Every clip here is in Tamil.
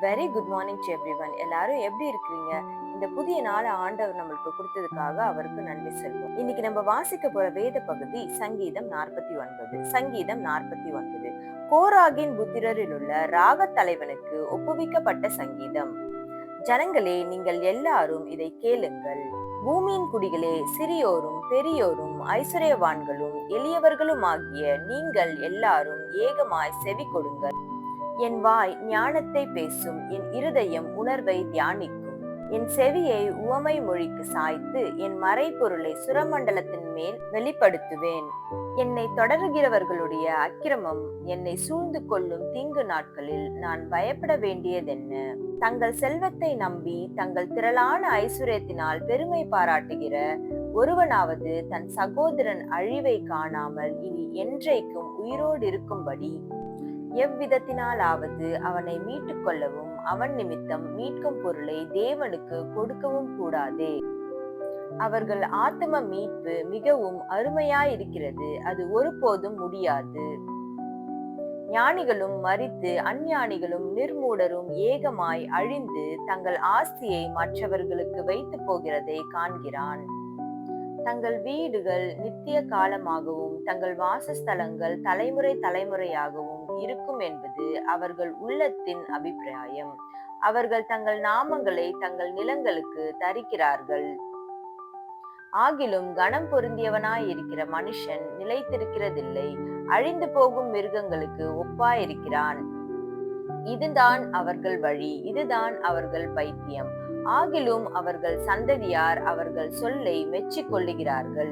Very good morning to everyone. எல்லாரும் எப்படி இருக்கிறீங்க? இந்த புதிய நாள ஆண்டவர் நம்மளுக்கு கொடுத்ததுக்காக அவருக்கு நன்றி செல்வோம். இன்னைக்கு நம்ம வாசிக்க போற வேத பகுதி சங்கீதம் 49. சங்கீதம் 49 கோராகின் புத்திரரில் உள்ள ராக தலைவனுக்கு ஒப்புவிக்கப்பட்ட சங்கீதம். ஜனங்களே, நீங்கள் எல்லாரும் இதை கேளுங்கள். பூமியின் குடிகளே, சிறியோரும் பெரியோரும் ஐஸ்வர்யவான்களும் எளியவர்களும் ஆகிய நீங்கள் எல்லாரும் ஏகமாய் செவி கொடுங்கள். என் வாய் ஞானத்தை பேசும், என் இருதயம் உணர்வை தியானிக்கும். என் செவியை உவமை மொழிக்கு சாய்த்து என் மறைபொருளை சுரமண்டலத்தின் மேல் வெளிப்படுத்துவேன். என்னை தொடர்கிறவர்களுடைய அக்கிரமம் என்னை சூழ்ந்து கொள்ளும் தீங்கு நாட்களில் நான் பயப்பட வேண்டியதென்ன? தங்கள் செல்வத்தை நம்பி தங்கள் திரளான ஐஸ்வர்யத்தினால் பெருமை பாராட்டுகிற ஒருவனாவது தன் சகோதரன் அழிவை காணாமல் இனி என்றைக்கும் உயிரோடு இருக்கும்படி எவ்விதத்தினாலாவது அவனை மீட்டுக் கொள்ளவும் அவன் நிமித்தம் மீட்கும் பொருளை தேவனுக்கு கொடுக்கவும் கூடாதே. அவர்கள் ஆத்தும மீட்பு மிகவும் அருமையாயிருக்கிறது, அது ஒருபோதும் முடியாது. ஞானிகளும் மரித்து அஞ்ஞானிகளும் நிர்மூடரும் ஏகமாய் அழிந்து தங்கள் ஆஸ்தியை மற்றவர்களுக்கு வைத்து போகிறதை காண்கிறான். தங்கள் வீடுகள் நித்திய காலமாகவும் தங்கள் வாசஸ்தலங்கள் தலைமுறை தலைமுறையாகவும் இருக்கும் என்பது அவர்கள் உள்ளத்தின் அபிப்பிராயம். அவர்கள் தங்கள் நாமங்களை தங்கள் நிலங்களுக்கு தரிக்கிறார்கள். ஆகிலும் கனம் பொருந்தியவனாயிருக்கிற மனுஷன் நிலைத்திருக்கிறதில்லை, அழிந்து போகும் மிருகங்களுக்கு ஒப்பாயிருக்கிறான். இதுதான் அவர்கள் வழி, இதுதான் அவர்கள் பைத்தியம். ஆகிலும் அவர்கள் சந்ததியார் அவர்கள் சொல்லை மெச்சிக் கொள்ளுகிறார்கள்.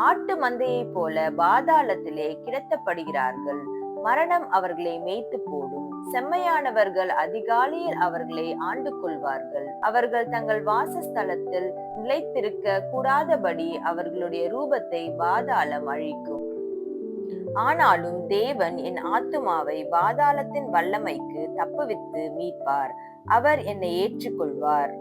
ஆட்டு மந்தையை போல பாதாளத்திலே கிடத்தப்படுகிறார்கள். மரணம் அவர்களை மேய்த்து போடும். செம்மையானவர்கள் அதிகாலையில் அவர்களை ஆண்டு கொள்வார்கள். அவர்கள் தங்கள் வாசஸ்தலத்தில் நிலைத்திருக்க கூடாதபடி அவர்களுடைய ரூபத்தை பாதாளம் அழிக்கும். ஆனாலும் தேவன் என் ஆத்துமாவை பாதாளத்தின் வல்லமைக்கு தப்புவித்து மீட்பார். அவர் என்னை ஏற்றுக்கொள்வார்.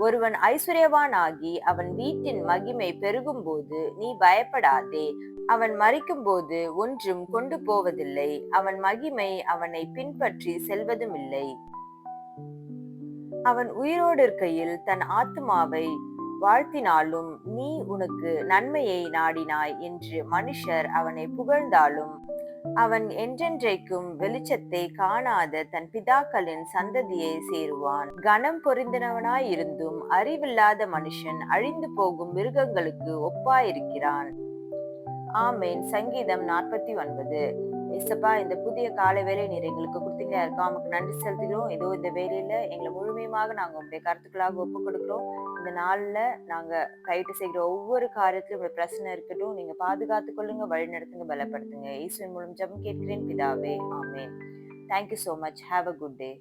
ஒருவன் ஐஸ்வர்யவானாகி அவன் வீட்டின் மகிமை பெருகும் போது நீ பயப்படாதே. அவன் மரிக்கும் போது ஒன்றும் கொண்டு போவதில்லை, அவன் மகிமை அவனை பின்பற்றி செல்வதுமில்லை. அவன் உயிரோடு இருக்கையில் தன் ஆத்துமாவை வாழ்த்தினாலும் நீ உனக்கு நன்மையை நாடினாய் என்று மனுஷர் அவனை புகழ்ந்தாலும் அவன் என்றென்றைக்கும் வெளிச்சத்தை காணாத தன் பிதாக்களின் சந்ததியை சேருவான். கனம் பொருந்தினவனாயிருந்தும் அறிவில்லாத மனுஷன் அழிந்து போகும் மிருகங்களுக்கு ஒப்பாயிருக்கிறான். ஆமேன். சங்கீதம் 49. ஏசப்பா, இந்த புதிய காலை வேலை நீர் எங்களுக்கு கொடுத்தீங்களா இருக்கா, நமக்கு நன்றி செலுத்துகிறோம். ஏதோ இந்த வேலையில எங்களை முழுமையுமாக நாங்க உங்களுடைய கருத்துக்களாக ஒப்புக் கொடுக்கிறோம். இந்த நாள்ல நாங்க கைட்டு செய்கிற ஒவ்வொரு காரியத்திலும் உங்களுடைய பிரச்சனை இருக்கட்டும். நீங்க பாதுகாத்துக் கொள்ளுங்க, வழி நடத்துங்க, பலப்படுத்துங்க. இயேசுவின் மூலம் ஜெபம் கேட்கிறேன் பிதாவே, ஆமேன். Thank you so much. Have a good day.